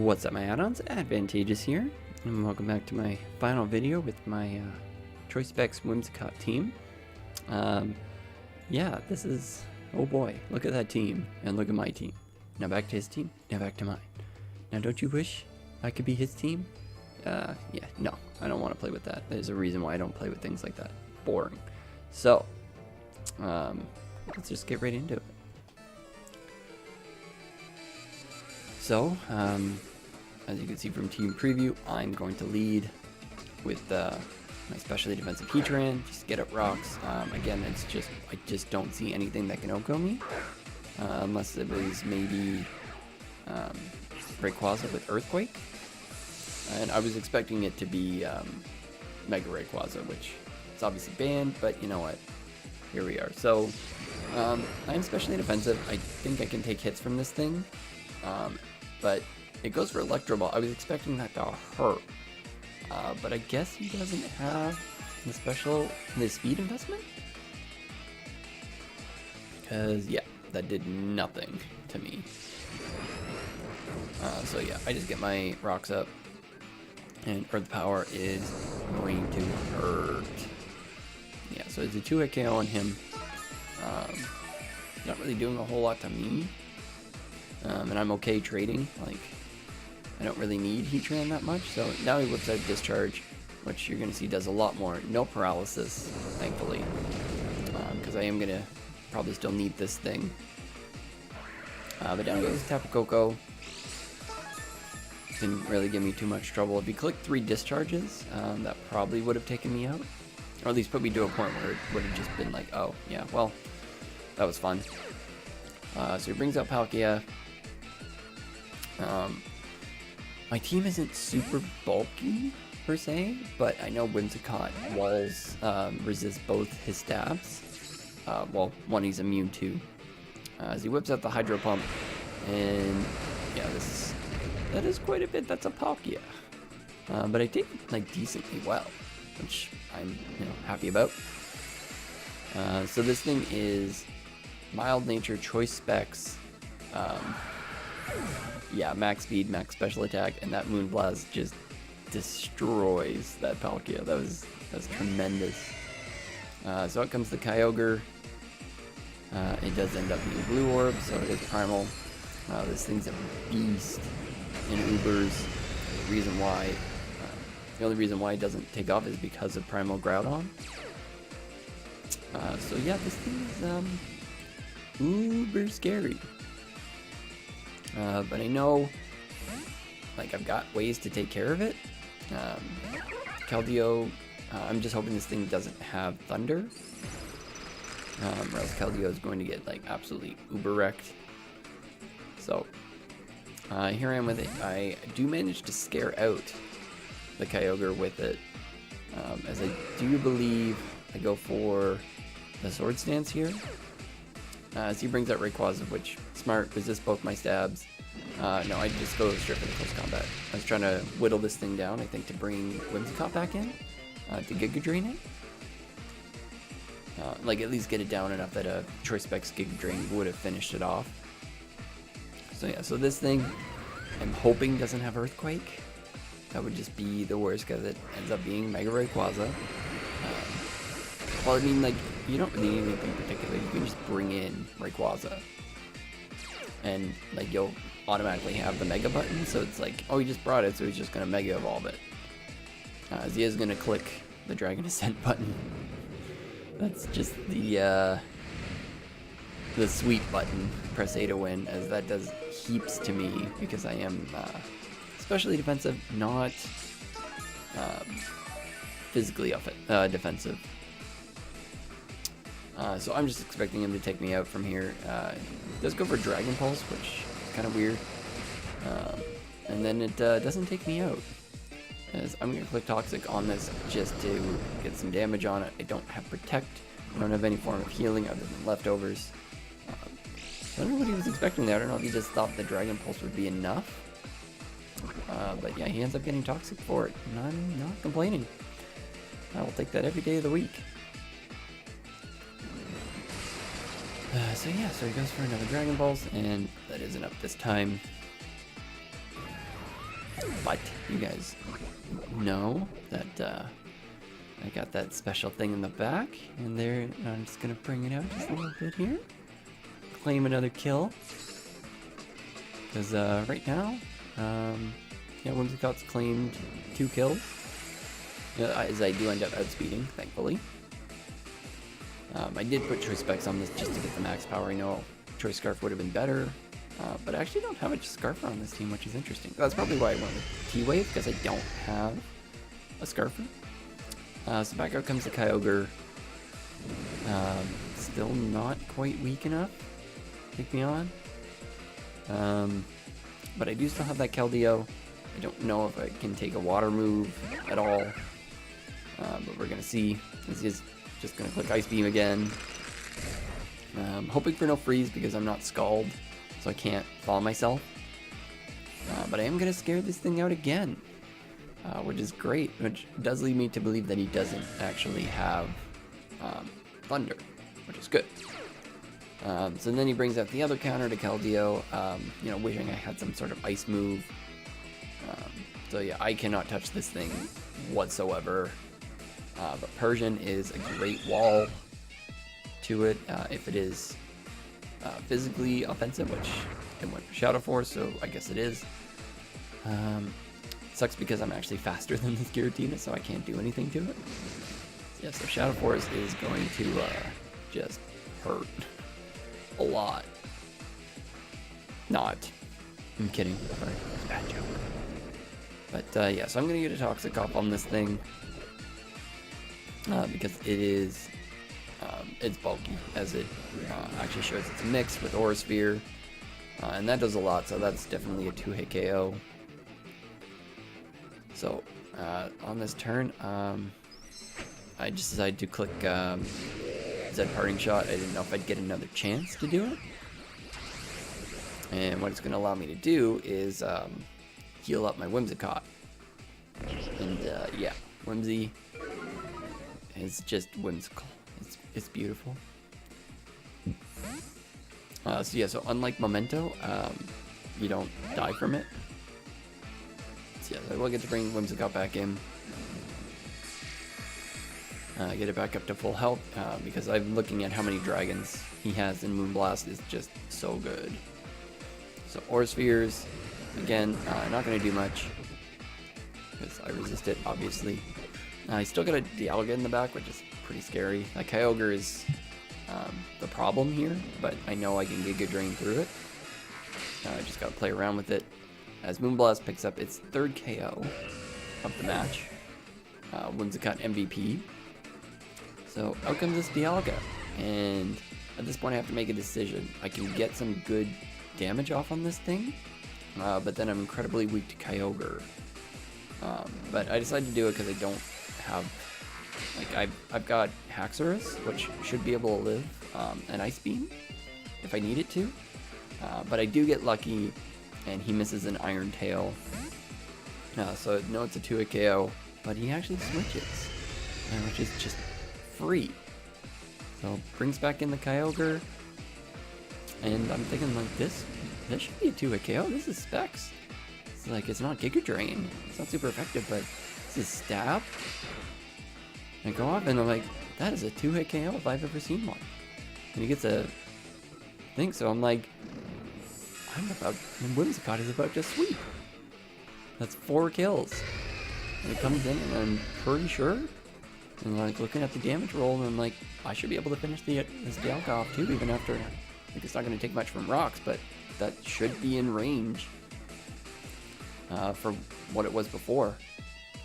What's up, my add-ons? Advantageous here, and welcome back to my final video with my Choice Specs Whimsicott team. Yeah, this is, oh boy, look at that team, and look at my team. Now back to his team, now back to mine. Now don't you wish I could be his team? Yeah, no, I don't want to play with that. There's a reason why I don't play with things like that. Boring. So, let's just get right into it. So, as you can see from team preview, I'm going to lead with my specially defensive Heatran, just get up rocks. Again, it's just, I just don't see anything that can OHKO me, unless it was maybe Rayquaza with Earthquake. And I was expecting it to be Mega Rayquaza, which is obviously banned, but you know what, here we are. So, I'm specially defensive. I think I can take hits from this thing. But it goes for Electro Ball. I was expecting that to hurt, but I guess he doesn't have the speed investment, because yeah, that did nothing to me. So yeah, I just get my rocks up, and Earth Power is going to hurt. Yeah, so it's a 2-hit KO on him. Not really doing a whole lot to me. And I'm okay trading, like, I don't really need Heatran that much, so now he whips out Discharge, which you're going to see does a lot more. No paralysis, thankfully, because I am going to probably still need this thing. But down goes Tapu Koko. Didn't really give me too much trouble. If he clicked 3 Discharges, that probably would have taken me out, or at least put me to a point where it would have just been like, oh, yeah, well, that was fun. So he brings out Palkia. My team isn't super bulky per se, but I know Whimsicott walls resist both his stabs. Well, one he's immune to. As he whips out the Hydro Pump, and yeah, that is quite a bit. That's a Palkia, but I did like decently well, which I'm happy about. So this thing is mild nature, choice specs, yeah, max speed, max special attack, and that Moonblast just destroys that Palkia. That was tremendous. So out comes the Kyogre. It does end up being Blue Orb, so it is primal. This thing's a beast in Ubers. The only reason why it doesn't take off is because of Primal Groudon. So yeah, this thing is uber scary. But I know, like, I've got ways to take care of it. Keldeo, I'm just hoping this thing doesn't have Thunder, or else Keldeo is going to get, like, absolutely uber wrecked. So, here I am with it. I do manage to scare out the Kyogre with it, as I do believe I go for the Sword Stance here. So he brings out Rayquaza, which, smart, resists both my stabs. No, I just go straight for the close combat. I was trying to whittle this thing down, I think, to bring Whimsicott back in, to Giga Drain it. Like, at least get it down enough that a Choice Specs Giga Drain would have finished it off. So yeah, so this thing, I'm hoping doesn't have Earthquake. That would just be the worst, because it ends up being Mega Rayquaza. Well, I mean, like, you don't really need anything particular. You can just bring in Rayquaza, and like, you'll automatically have the Mega button. So it's like, oh, he just brought it, so he's just gonna Mega Evolve it. As he is gonna click the Dragon Ascent button. That's just the sweet button. Press A to win, as that does heaps to me, because I am especially defensive, not physically defensive. So I'm just expecting him to take me out from here. He does go for Dragon Pulse, which is kind of weird. And then it doesn't take me out, as I'm going to click Toxic on this just to get some damage on it. I don't have Protect. I don't have any form of healing other than Leftovers. I don't know what he was expecting there. I don't know if he just thought the Dragon Pulse would be enough. But yeah, he ends up getting Toxic for it, and I'm not complaining. I will take that every day of the week. So yeah, so he goes for another Dragon Balls, and that isn't up this time. But you guys know that I got that special thing in the back, and there, I'm just gonna bring it out just a little bit here. Claim another kill. Because right now, yeah, Whimsicott's claimed 2 kills. As I do end up outspeeding, thankfully. I did put Choice Specs on this just to get the max power. I know Choice Scarf would have been better, but I actually don't have a Scarfer on this team, which is interesting. That's probably why I went with T-Wave, because I don't have a Scarfer. So back out comes the Kyogre. Still not quite weak enough to take me on. But I do still have that Keldeo. I don't know if I can take a water move at all. But we're going to see. This is just going to click Ice Beam again. Hoping for no freeze because I'm not Scald, so I can't thaw myself. But I am going to scare this thing out again, which is great, which does lead me to believe that he doesn't actually have Thunder, which is good. So then he brings out the other counter to Keldeo, you know, wishing I had some sort of ice move. So yeah, I cannot touch this thing whatsoever. But Persian is a great wall to it if it is physically offensive, which it went for Shadow Force, so I guess it is. Sucks because I'm actually faster than this Giratina, so I can't do anything to it. Yeah, so Shadow Force is going to just hurt a lot. Not. I'm kidding. Sorry, that's a bad joke. But yeah, so I'm going to get a Toxic off on this thing. Because it is, it's bulky, as it actually shows it's mixed with Aura Sphere, and that does a lot, so that's definitely a 2-hit KO. So, on this turn, I just decided to click Z Parting Shot. I didn't know if I'd get another chance to do it. And what it's going to allow me to do is heal up my Whimsicott. And yeah, Whimsy is just whimsical. It's beautiful. So yeah, so unlike Memento, you don't die from it. So yeah, so I will get to bring Whimsicott back in. Get it back up to full health, because I'm looking at how many dragons he has in Moonblast is just so good. So Aura Spheres, again, not going to do much, because I resist it, obviously. I still got a Dialga in the back, which is pretty scary. That Kyogre is the problem here, but I know I can Giga Drain through it. I just gotta play around with it. As Moonblast picks up its 3rd KO of the match, Whimsicott MVP. So out comes this Dialga, and at this point I have to make a decision. I can get some good damage off on this thing, but then I'm incredibly weak to Kyogre. But I decided to do it because I don't have, like, I've got Haxorus, which should be able to live an Ice Beam if I need it to, but I do get lucky and he misses an Iron Tail, so no, it's a 2-hit KO, but he actually switches, which is just free. So brings back in the Kyogre, and I'm thinking, like, this should be a 2-hit KO. This is Specs. It's like, it's not Giga Drain, it's not super effective, but this is Stab. And go off, and I'm like, that is a 2-hit KO if I've ever seen one. And he gets a thing, so I'm like, and Whimsicott is about to sweep. That's 4 kills. And it comes in, and I'm pretty sure, and like looking at the damage roll, and I'm like, I should be able to finish this Dialga off too, even after, like, it's not going to take much from rocks, but that should be in range for what it was before.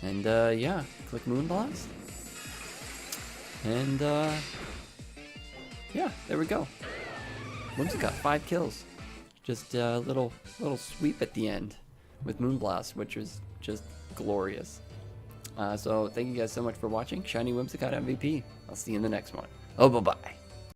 And yeah, click Moonblast. And yeah, there we go. Whimsicott 5 kills. Just a little sweep at the end with Moonblast, which was just glorious. So thank you guys so much for watching. Shiny Whimsicott MVP. I'll see you in the next one. Oh, bye-bye.